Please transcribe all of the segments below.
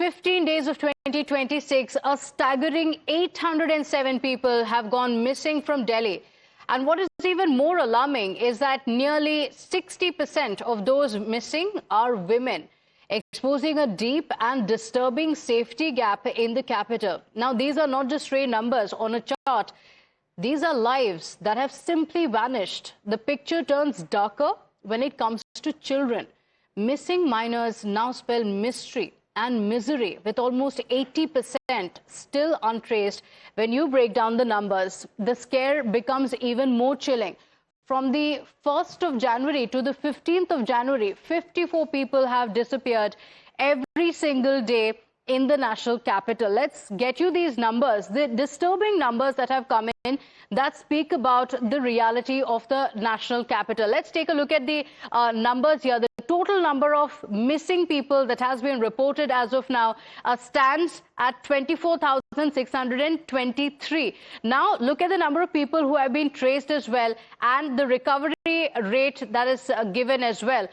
15 days of 2026, a staggering 807 people have gone missing from Delhi. And what is even more alarming is that nearly 60% of those missing are women, exposing a deep and disturbing safety gap in the capital. Now, these are not just stray numbers on a chart. These are lives that have simply vanished. The picture turns darker when it comes to children. Missing minors now spell mystery and misery, with almost 80% still untraced. When you break down the numbers, the scare becomes even more chilling. From the 1st of January to the 15th of January, 54 people have disappeared every single day in the national capital. Let's get you these numbers, the disturbing numbers that have come in that speak about the reality of the national capital. Let's take a look at the numbers here. The total number of missing people that has been reported as of now stands at 24,623. Now, look at the number of people who have been traced as well, and the recovery rate that is given as well.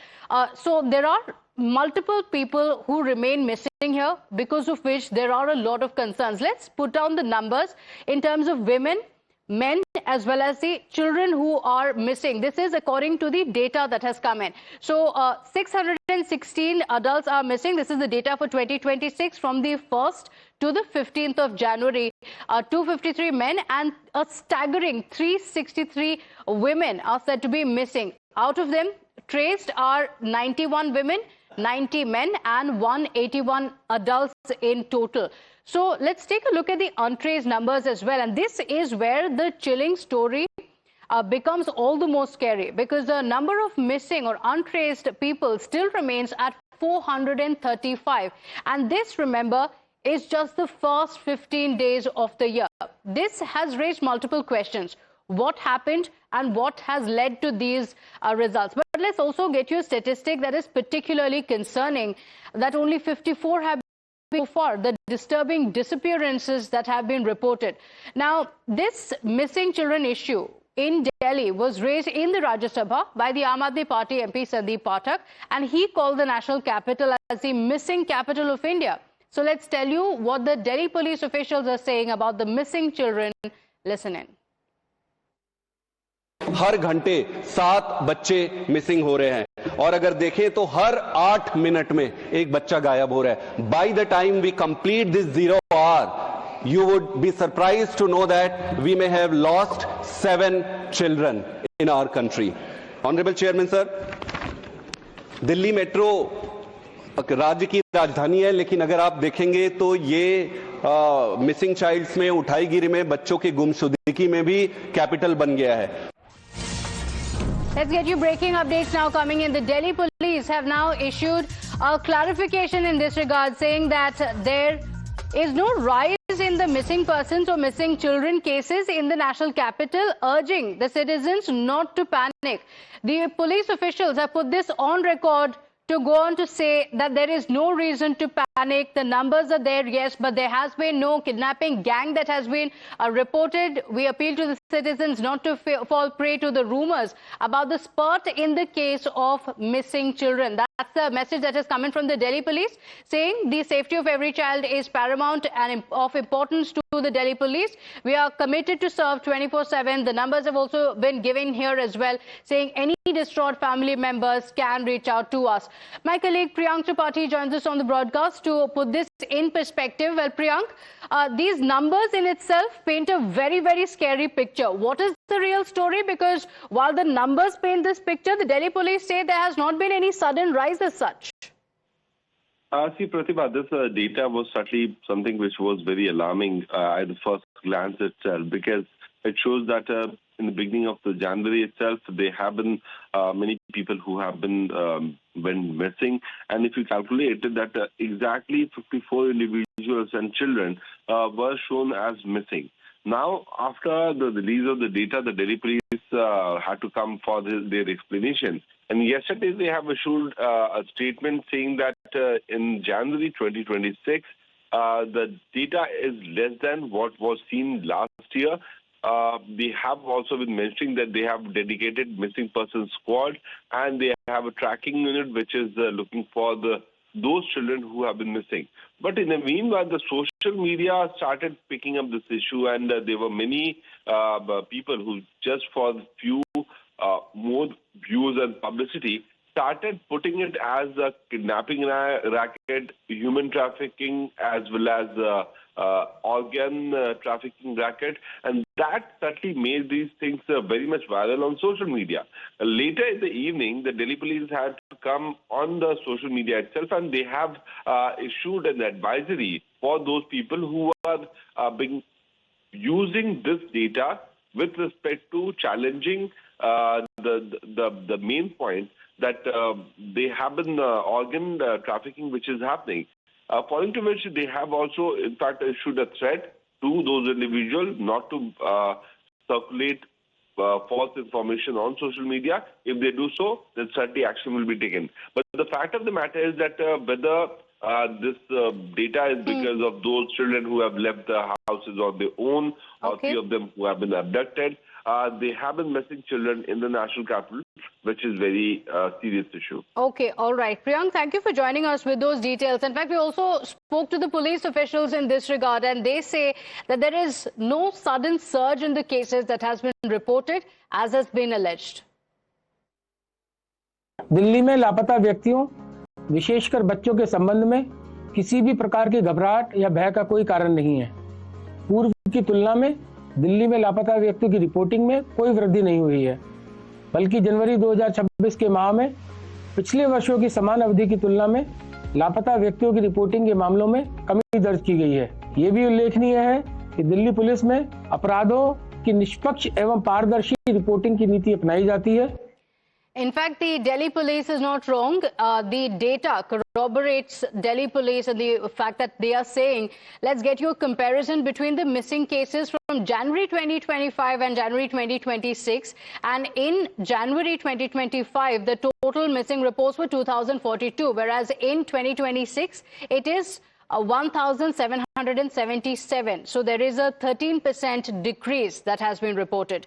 So there are multiple people who remain missing here, because of which there are a lot of concerns. Let's put down the numbers in terms of women, men, as well as the children who are missing. This is according to the data that has come in. So 616 adults are missing. This is the data for 2026 from the 1st to the 15th of January. 253 men and a staggering 363 women are said to be missing. Out of them, traced are 91 women, 90 men and 181 adults in total. So let's take a look at the untraced numbers as well. And this is where the chilling story becomes all the more scary, because the number of missing or untraced people still remains at 435. And this, remember, is just the first 15 days of the year. This has raised multiple questions. What happened and what has led to these results? But let's also get you a statistic that is particularly concerning, that only 54 have been so far, the disturbing disappearances that have been reported. Now, this missing children issue in Delhi was raised in the Rajya Sabha by the Aam Aadmi Party MP Sandeep Pathak, and he called the national capital as the missing capital of India. So let's tell you what the Delhi police officials are saying about the missing children. Listen in. हर घंटे 7 बच्चे missing हो रहे हैं, और अगर देखें तो हर 8 minute में एक बच्चा गायब हो रहा है. By the time we complete this 0 hour, you would be surprised to know that we may have lost 7 children in our country. Honorable Chairman sir, Delhi metro राज्य की राजधानी है, लेकिन अगर आप देखेंगे तो ये मिसिंग चाइल्ड्स में, उठाईगिरी में, बच्चों की गुमशुदगी में भी कैपिटल बन गया है. Let's get you breaking updates now coming in. The Delhi police have now issued a clarification in this regard, saying that there is no rise in the missing persons or missing children cases in the national capital, urging the citizens not to panic. The police officials have put this on record to go on to say that there is no reason to panic. The numbers are there, yes, but there has been no kidnapping gang that has been reported. We appeal to the citizens not to fall prey to the rumors about the spurt in the case of missing children. That's the message that has come in from the Delhi police, saying the safety of every child is paramount and of importance to the Delhi police. We are committed to serve 24/7. The numbers have also been given here as well, saying any distraught family members can reach out to us. My colleague Priyank Tripathi joins us on the broadcast to put this in perspective. Well, Priyank, these numbers in itself paint a very, very scary picture. What is the real story? Because while the numbers paint this picture, the Delhi police say there has not been any sudden rise as such. See, Pratibha, this data was certainly something which was very alarming at the first glance itself, because it shows that in the beginning of the January itself, there have been many people who have been missing. And if you calculate it, that exactly 54 individuals and children were shown as missing. Now, after the release of the data, the Delhi police had to come for their explanation. And yesterday, they have issued a statement saying that in January 2026, the data is less than what was seen last year. They have also been mentioning that they have dedicated missing persons squad, and they have a tracking unit which is looking for the those children who have been missing. But in the meanwhile, the social media started picking up this issue, and there were many people who, just for a few more views and publicity, started putting it as a kidnapping racket, human trafficking, as well as organ trafficking racket, and that certainly made these things very much viral on social media. Later in the evening, the Delhi police had to come on the social media itself, and they have issued an advisory for those people who are using this data with respect to challenging the main point that they have been organ trafficking which is happening. Following to which they have also, in fact, issued a threat to those individuals not to circulate false information on social media. If they do so, then certainly action will be taken. But the fact of the matter is that whether this data is because of those children who have left the houses on their own, or few of them who have been abducted, they have been missing children in the national capital, which is very serious issue. Okay, all right. Priyank, thank you for joining us with those details. In fact, we also spoke to the police officials in this regard, and they say that there is no sudden surge in the cases that has been reported, as has been alleged. Delhi में लापता व्यक्तियों, विशेषकर बच्चों के संबंध में किसी भी प्रकार की घबराहट या भय का कोई कारण नहीं है। पूर्व की तुलना में दिल्ली में लापता व्यक्तियों की रिपोर्टिंग में कोई वृद्धि नहीं हुई है, बल्कि जनवरी 2026 के माह में पिछले वर्षों की समान अवधि की तुलना में लापता व्यक्तियों की रिपोर्टिंग के मामलों में कमी दर्ज की गई है। ये भी उल्लेखनीय है कि दिल्ली पुलिस में अपराधों की निष्पक्ष एवं पारदर्शी रिपोर्टिंग की नीति अपनाई जाती है। In fact, the Delhi police is not wrong. The data corroborates Delhi police and the fact that they are saying, let's get you a comparison between the missing cases from January 2025 and January 2026. And in January 2025, the total missing reports were 2,042, whereas in 2026, it is 1,777. So there is a 13% decrease that has been reported.